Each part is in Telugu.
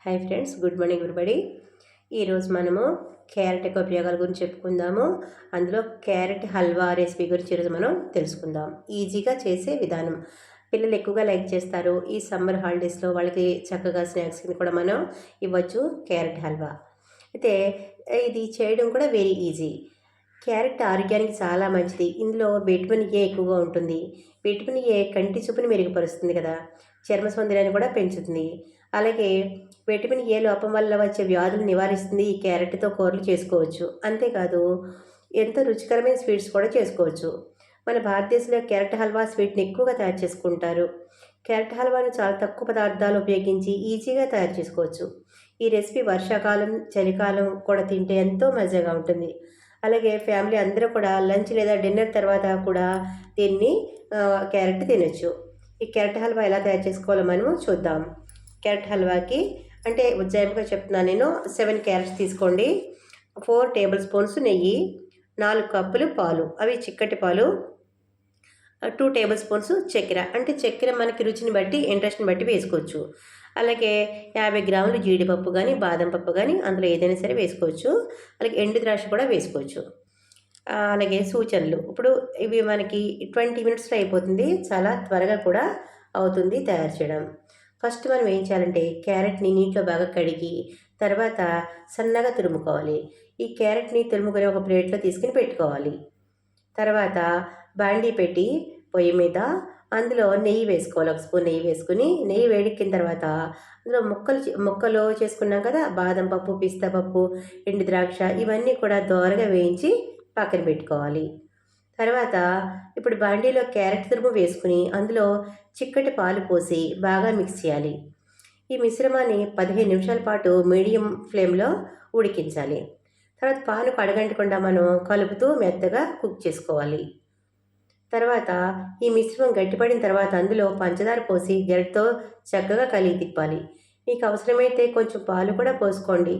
Hi friends, good morning everybody. ఈరోజు మనము క్యారెట్ యొక్క ఉపయోగాల గురించి చెప్పుకుందాము. అందులో క్యారెట్ హల్వా రెసిపీ గురించి ఈరోజు మనం తెలుసుకుందాం. ఈజీగా చేసే విధానం పిల్లలు ఎక్కువగా లైక్ చేస్తారు. ఈ సమ్మర్ హాలిడేస్లో వాళ్ళకి చక్కగా స్నాక్స్ కింద కూడా మనం ఇవ్వచ్చు క్యారెట్ హల్వా. అయితే ఇది చేయడం కూడా వెరీ ఈజీ. క్యారెట్ ఆరోగ్యానికి చాలా మంచిది. ఇందులో విటమిన్ ఏ ఎక్కువగా ఉంటుంది. విటమిన్ ఏ కంటి చూపుని మెరుగుపరుస్తుంది కదా, చర్మ సౌందర్యాన్ని కూడా పెంచుతుంది. అలాగే విటమిన్ ఏ లోపం వల్ల వచ్చే వ్యాధులు నివారిస్తుంది. ఈ క్యారెట్తో కూరలు చేసుకోవచ్చు. అంతేకాదు ఎంతో రుచికరమైన స్వీట్స్ కూడా చేసుకోవచ్చు. మన భారతదేశంలో క్యారెట్ హల్వా స్వీట్ని ఎక్కువగా తయారు చేసుకుంటారు. క్యారెట్ హల్వాను చాలా తక్కువ పదార్థాలు ఉపయోగించి ఈజీగా తయారు చేసుకోవచ్చు. ఈ రెసిపీ వర్షాకాలం, చలికాలం కూడా తింటే ఎంతో మజాగా ఉంటుంది. అలాగే ఫ్యామిలీ అందరూ కూడా లంచ్ లేదా డిన్నర్ తర్వాత కూడా దీన్ని క్యారెట్ తినొచ్చు. ఈ క్యారెట్ హల్వా ఎలా తయారు చేసుకోవాలో మనం చూద్దాం. క్యారెట్ హల్వాకి అంటే ఉజ్జాయింపుగా చెప్తున్నాను నేను. 7 క్యారెట్స్ తీసుకోండి, 4 టేబుల్ స్పూన్స్ నెయ్యి, 4 కప్పులు పాలు, అవి చిక్కటి పాలు, 2 టేబుల్ స్పూన్స్ చక్కెర. అంటే చక్కెర మనకి రుచిని బట్టి, ఇంట్రెస్ట్ని బట్టి వేసుకోవచ్చు. అలాగే 50 గ్రాములు జీడిపప్పు కానీ, బాదం పప్పు కానీ, అందులో ఏదైనా సరే వేసుకోవచ్చు. అలాగే ఎండు ద్రాక్ష కూడా వేసుకోవచ్చు. అలాగే సూచనలు, ఇప్పుడు ఇవి మనకి 20 మినిట్స్లో అయిపోతుంది. చాలా త్వరగా కూడా అవుతుంది తయారు చేయడం. ఫస్ట్ మనం ఏం చేయాలంటే క్యారెట్ని నీటిలో బాగా కడిగి తర్వాత సన్నగా తురుముకోవాలి. ఈ క్యారెట్ని తురుముకొని ఒక ప్లేట్లో తీసుకుని పెట్టుకోవాలి. తర్వాత బాండీ పెట్టి పొయ్యి మీద అందులో నెయ్యి వేసుకోవాలి. 1 స్పూన్ నెయ్యి వేసుకుని, నెయ్యి వేడెక్కిన తర్వాత అందులో ముక్కలు చేసుకున్నాం కదా, బాదం పప్పు, పిస్తా పప్పు, ఎండు ద్రాక్ష, ఇవన్నీ కూడా దోరగా వేయించి పక్కన పెట్టుకోవాలి. తర్వాత ఇప్పుడు బాండీలో క్యారెట్ తురుము వేసుకుని అందులో చిక్కటి పాలు పోసి బాగా మిక్స్ చేయాలి. ఈ మిశ్రమాన్ని 15 నిమిషాల పాటు మీడియం ఫ్లేమ్లో ఉడికించాలి. తర్వాత పాలు అడగంటకుండా మనం కలుపుతూ మెత్తగా కుక్ చేసుకోవాలి. తర్వాత ఈ మిశ్రమం గట్టిపడిన తర్వాత అందులో పంచదార పోసి గరిటెతో చక్కగా కలిగి తిప్పాలి. మీకు అవసరమైతే కొంచెం పాలు కూడా పోసుకోండి.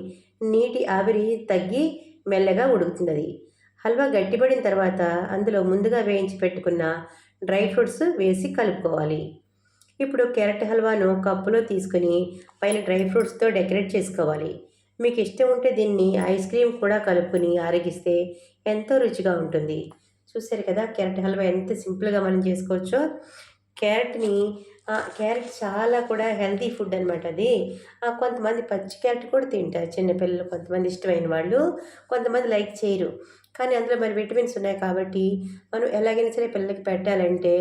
నీటి ఆవిరి తగ్గి మెల్లగా ఉడుకుతుంది అది. హల్వా గట్టిపడిన తర్వాత అందులో ముందుగా వేయించి పెట్టుకున్న డ్రై ఫ్రూట్స్ వేసి కలుపుకోవాలి. ఇప్పుడు క్యారెట్ హల్వాను కప్పులో తీసుకుని పైన డ్రై ఫ్రూట్స్తో డెకరేట్ చేసుకోవాలి. మీకు ఇష్టం ఉంటే దీన్ని ఐస్ క్రీమ్ కూడా కలుపుకొని ఆరగిస్తే ఎంతో రుచిగా ఉంటుంది. చూసారు కదా క్యారెట్ హల్వా ఎంత సింపుల్గా మనం చేసుకోవచ్చో. క్యారెట్ చాలా కూడా హెల్తీ ఫుడ్ అనమాట అది. కొంతమంది పచ్చి క్యారెట్ కూడా తింటారు చిన్నపిల్లలు, కొంతమంది ఇష్టమైన వాళ్ళు, కొంతమంది లైక్ చేయరు. కానీ అందులో మరి విటమిన్స్ ఉన్నాయి కాబట్టి మనం ఎలాగైనా సరే పిల్లలకి పెట్టాలంటే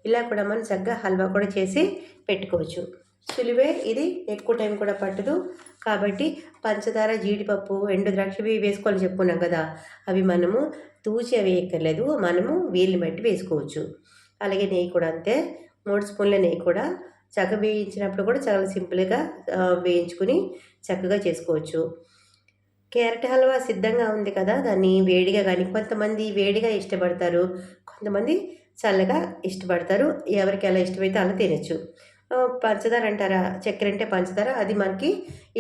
ఇలా కూడా మనం చక్కగా హల్వా కూడా చేసి పెట్టుకోవచ్చు. సులువే ఇది, ఎక్కువ టైం కూడా పట్టదు. కాబట్టి పంచదార, జీడిపప్పు, ఎండు ద్రాక్ష వేసుకోవాలని చెప్పుకున్నాం కదా, అవి మనము తూచి అవి వేయక్కర్లేదు, మనము వీలుని బట్టి వేసుకోవచ్చు. అలాగే నెయ్యి కూడా అంతే, 3 స్పూన్ల నెయ్యి కూడా చక్కగా వేయించినప్పుడు కూడా చాలా సింపుల్గా వేయించుకుని చక్కగా చేసుకోవచ్చు. క్యారెట్ హల్వా సిద్ధంగా ఉంది కదా, దాన్ని వేడిగా కానీ, కొంతమంది వేడిగా ఇష్టపడతారు, కొంతమంది చల్లగా ఇష్టపడతారు. ఎవరికి ఎలా ఇష్టమైతే అలా తినచ్చు. పంచదార అంటారా, చక్కెర అంటే పంచదార, అది మనకి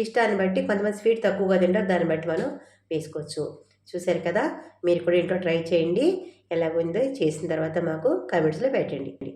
ఇష్టాన్ని బట్టి, కొంతమంది స్వీట్ తక్కువగా తింటారు, దాన్ని బట్టి మనం వేసుకోవచ్చు. చూసారు కదా, మీరు కూడా ఇంట్లో ట్రై చేయండి. ఎలాగుందో చేసిన తర్వాత మాకు కామెంట్స్లో పెట్టండి.